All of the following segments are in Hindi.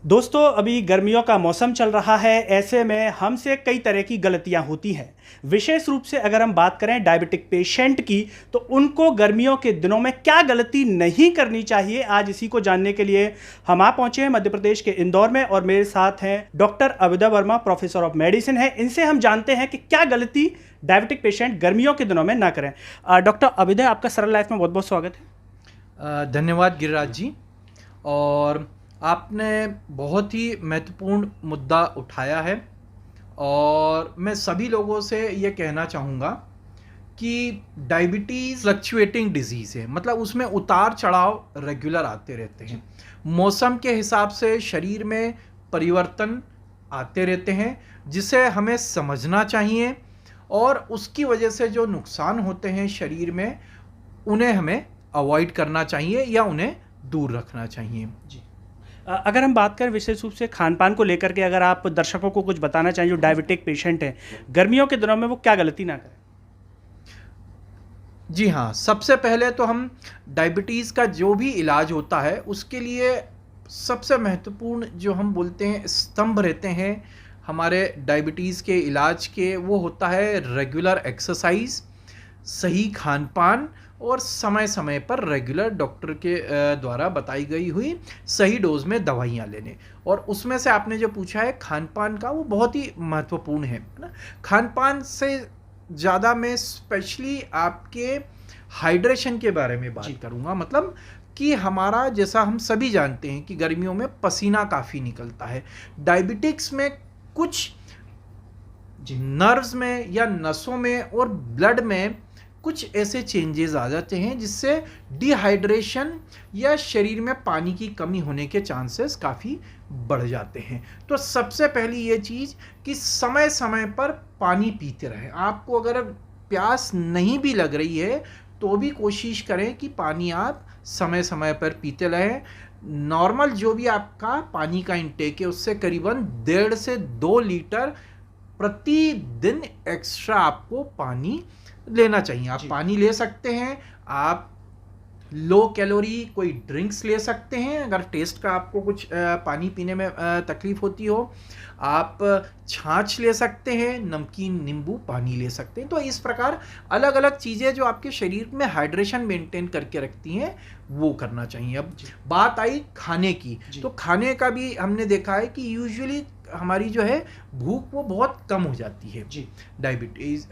दोस्तों, अभी गर्मियों का मौसम चल रहा है। ऐसे में हमसे कई तरह की गलतियां होती हैं। विशेष रूप से अगर हम बात करें डायबिटिक पेशेंट की, तो उनको गर्मियों के दिनों में क्या गलती नहीं करनी चाहिए, आज इसी को जानने के लिए हम आ पहुंचे हैं मध्य प्रदेश के इंदौर में। और मेरे साथ हैं doctor Avida Verma, professor of medicine है। इनसे हम जानते हैं कि क्या गलती डायबिटिक पेशेंट गर्मियों के दिनों में ना करें। डॉक्टर अविदा, आपका सरल लाइफ में बहुत बहुत स्वागत है। धन्यवाद गिरिराज जी। और आपने बहुत ही महत्वपूर्ण मुद्दा उठाया है और मैं सभी लोगों से ये कहना चाहूँगा कि डायबिटीज़ फ्लक्चुएटिंग डिजीज़ है, मतलब उसमें उतार चढ़ाव रेगुलर आते रहते हैं। मौसम के हिसाब से शरीर में परिवर्तन आते रहते हैं, जिसे हमें समझना चाहिए और उसकी वजह से जो नुकसान होते हैं शरीर में, उन्हें हमें अवॉइड करना चाहिए या उन्हें दूर रखना चाहिए। जी, अगर हम बात करें विशेष रूप से खान पान को लेकर के, अगर आप दर्शकों को कुछ बताना चाहें जो डायबिटिक पेशेंट हैं गर्मियों के दिनों में, वो क्या गलती ना करें। जी हाँ, सबसे पहले तो हम डायबिटीज़ का जो भी इलाज होता है उसके लिए सबसे महत्वपूर्ण जो हम बोलते हैं स्तंभ रहते हैं हमारे डायबिटीज़ के इलाज के, वो होता है रेगुलर एक्सरसाइज, सही खान पान और समय समय पर रेगुलर डॉक्टर के द्वारा बताई गई हुई सही डोज में दवाइयाँ लेने। और उसमें से आपने जो पूछा है खान पान का, वो बहुत ही महत्वपूर्ण है ना। खान पान से ज़्यादा मैं स्पेशली आपके हाइड्रेशन के बारे में बात करूँगा। मतलब कि हमारा, जैसा हम सभी जानते हैं कि गर्मियों में पसीना काफ़ी निकलता है। डायबिटिक्स में कुछ नर्व्स में या नसों में और ब्लड में कुछ ऐसे चेंजेस आ जाते हैं जिससे डिहाइड्रेशन या शरीर में पानी की कमी होने के चांसेस काफ़ी बढ़ जाते हैं। तो सबसे पहली ये चीज़ कि समय समय पर पानी पीते रहें। आपको अगर प्यास नहीं भी लग रही है तो भी कोशिश करें कि पानी आप समय समय पर पीते रहें। नॉर्मल जो भी आपका पानी का इंटेक है उससे करीबन 1.5 से 2 लीटर प्रतिदिन एक्स्ट्रा आपको पानी लेना चाहिए। आप पानी ले सकते हैं, आप लो कैलोरी कोई ड्रिंक्स ले सकते हैं अगर टेस्ट का आपको कुछ पानी पीने में तकलीफ होती हो। आप छाछ ले सकते हैं, नमकीन नींबू पानी ले सकते हैं। तो इस प्रकार अलग अलग चीज़ें जो आपके शरीर में हाइड्रेशन मेंटेन करके रखती हैं वो करना चाहिए। अब बात आई खाने की, तो खाने का भी हमने देखा है कि यूजुअली हमारी जो है भूख वो बहुत कम हो जाती है डायबिटीज़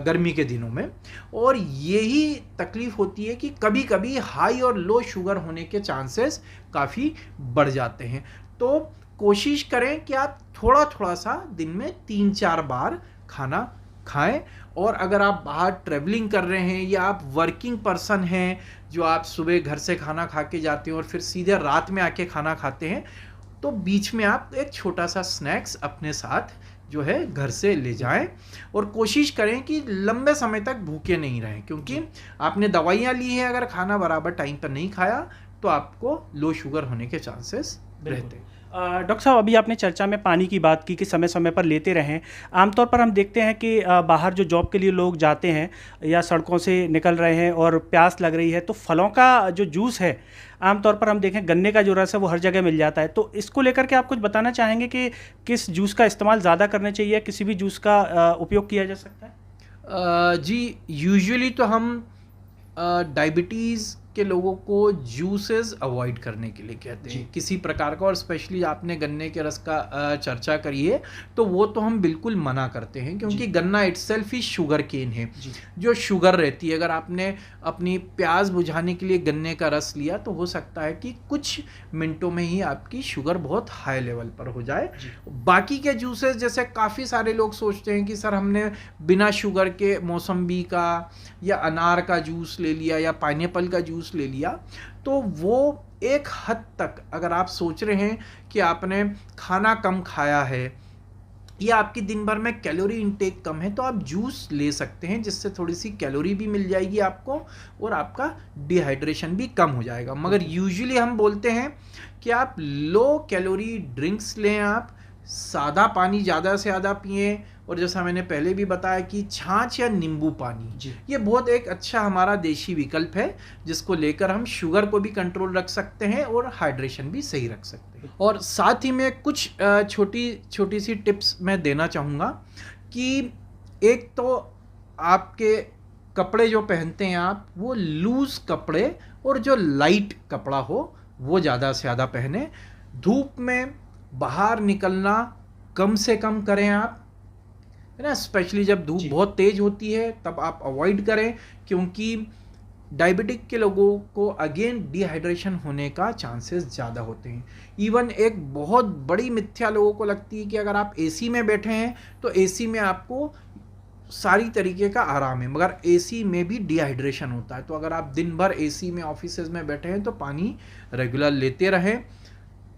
गर्मी के दिनों में। और यही तकलीफ होती है कि कभी कभी हाई और लो शुगर होने के चांसेस काफ़ी बढ़ जाते हैं। तो कोशिश करें कि आप थोड़ा थोड़ा सा दिन में 3-4 बार खाना खाएं। और अगर आप बाहर ट्रैवलिंग कर रहे हैं या आप वर्किंग पर्सन हैं, जो आप सुबह घर से खाना खा के जाते हैं और फिर सीधे रात में आके खाना खाते हैं, तो बीच में आप एक छोटा सा स्नैक्स अपने साथ जो है घर से ले जाएं। और कोशिश करें कि लंबे समय तक भूखे नहीं रहें, क्योंकि आपने दवाइयाँ ली हैं, अगर खाना बराबर टाइम पर नहीं खाया तो आपको लो शुगर होने के चांसेस रहते हैं। डॉक्टर साहब, अभी आपने चर्चा में पानी की बात की कि समय समय पर लेते रहें। आमतौर पर हम देखते हैं कि बाहर जो जॉब के लिए लोग जाते हैं या सड़कों से निकल रहे हैं और प्यास लग रही है, तो फलों का जो जूस है, आमतौर पर हम देखें गन्ने का जो रस है वो हर जगह मिल जाता है। तो इसको लेकर के आप कुछ बताना चाहेंगे कि किस जूस का इस्तेमाल ज़्यादा करना चाहिए, किसी भी जूस का उपयोग किया जा सकता है। जी, यूजुअली तो हम डायबिटीज़ के लोगों को जूसेस अवॉइड करने के लिए कहते हैं किसी प्रकार का। और स्पेशली आपने गन्ने के रस का चर्चा करी है, तो वो तो हम बिल्कुल मना करते हैं, क्योंकि गन्ना इटसेल्फ ही शुगर केन है। जो शुगर रहती है, अगर आपने अपनी प्यास बुझाने के लिए गन्ने का रस लिया तो हो सकता है कि कुछ मिनटों में ही आपकी शुगर बहुत हाई लेवल पर हो जाए। बाकी के जूसेस, जैसे काफ़ी सारे लोग सोचते हैं कि सर हमने बिना शुगर के मौसम्बी का या अनार का जूस ले लिया या पाइनएप्पल का जूस ले लिया, तो वो एक हद तक, अगर आप सोच रहे हैं कि आपने खाना कम खाया है या आपकी दिन भर में कैलोरी इंटेक कम है, तो आप जूस ले सकते हैं, जिससे थोड़ी सी कैलोरी भी मिल जाएगी आपको और आपका डिहाइड्रेशन भी कम हो जाएगा। मगर यूजुअली हम बोलते हैं कि आप लो कैलोरी ड्रिंक्स लें, आप सादा पानी ज़्यादा से ज़्यादा पिएं, और जैसा मैंने पहले भी बताया कि छाछ या नींबू पानी, ये बहुत एक अच्छा हमारा देशी विकल्प है, जिसको लेकर हम शुगर को भी कंट्रोल रख सकते हैं और हाइड्रेशन भी सही रख सकते हैं। और साथ ही में कुछ छोटी छोटी सी टिप्स मैं देना चाहूँगा कि एक तो आपके कपड़े जो पहनते हैं आप, वो लूज़ कपड़े और जो लाइट कपड़ा हो वो ज़्यादा से ज़्यादा पहने। धूप में बाहर निकलना कम से कम करें आप, है ना, स्पेशली जब धूप बहुत तेज़ होती है तब आप अवॉइड करें, क्योंकि डायबिटिक के लोगों को अगेन डिहाइड्रेशन होने का चांसेस ज़्यादा होते हैं। इवन एक बहुत बड़ी मिथ्या लोगों को लगती है कि अगर आप एसी में बैठे हैं तो एसी में आपको सारी तरीके का आराम है, मगर एसी में भी डिहाइड्रेशन होता है। तो अगर आप दिन भर एसी में ऑफिसेज में बैठे हैं तो पानी रेगुलर लेते रहें।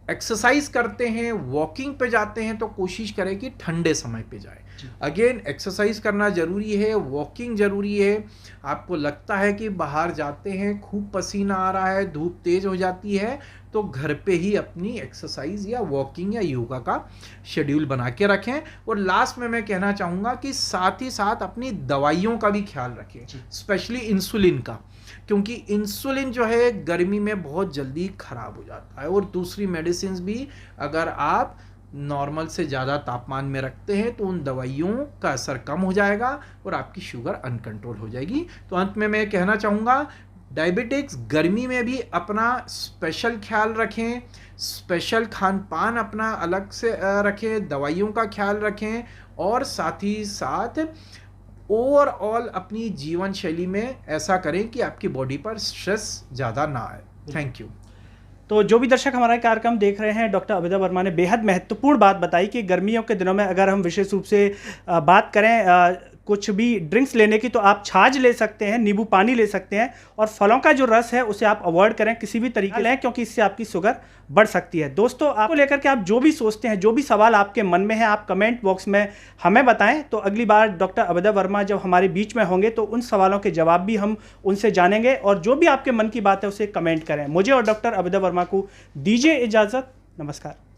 एक्सरसाइज करते हैं, वॉकिंग पे जाते हैं तो कोशिश करें कि ठंडे समय पे जाए। अगेन एक्सरसाइज करना ज़रूरी है, वॉकिंग ज़रूरी है। आपको लगता है कि बाहर जाते हैं खूब पसीना आ रहा है, धूप तेज़ हो जाती है, तो घर पे ही अपनी एक्सरसाइज या वॉकिंग या योगा का शेड्यूल बना के रखें। और लास्ट में मैं कहना चाहूँगा कि साथ ही साथ अपनी दवाइयों का भी ख्याल रखें, स्पेशली इंसुलिन का, क्योंकि इंसुलिन जो है गर्मी में बहुत जल्दी ख़राब हो जाता है। और दूसरी मेडिसिन भी अगर आप नॉर्मल से ज़्यादा तापमान में रखते हैं तो उन दवाइयों का असर कम हो जाएगा और आपकी शुगर अनकंट्रोल हो जाएगी। तो अंत में मैं कहना चाहूँगा, डायबिटिक्स गर्मी में भी अपना स्पेशल ख्याल रखें, स्पेशल खान पान अपना अलग से रखें, दवाइयों का ख्याल रखें, और साथ ही साथ ओवरऑल अपनी जीवन शैली में ऐसा करें कि आपकी बॉडी पर स्ट्रेस ज़्यादा ना आए। Thank you. तो जो भी दर्शक हमारा कार्यक्रम देख रहे हैं, डॉक्टर अभेदा वर्मा ने बेहद महत्वपूर्ण बात बताई कि गर्मियों के दिनों में अगर हम विशेष रूप से बात करें कुछ भी ड्रिंक्स लेने की, तो आप छाछ ले सकते हैं, नींबू पानी ले सकते हैं, और फलों का जो रस है उसे आप अवॉइड करें किसी भी तरीके से, क्योंकि इससे आपकी शुगर बढ़ सकती है। दोस्तों, आपको लेकर के आप जो भी सोचते हैं, जो भी सवाल आपके मन में है, आप कमेंट बॉक्स में हमें बताएं। तो अगली बार डॉक्टर अभेदा वर्मा जब हमारे बीच में होंगे तो उन सवालों के जवाब भी हम उनसे जानेंगे, और जो भी आपके मन की बात है उसे कमेंट करें। मुझे और डॉक्टर अभेदा वर्मा को दीजिए इजाज़त। नमस्कार।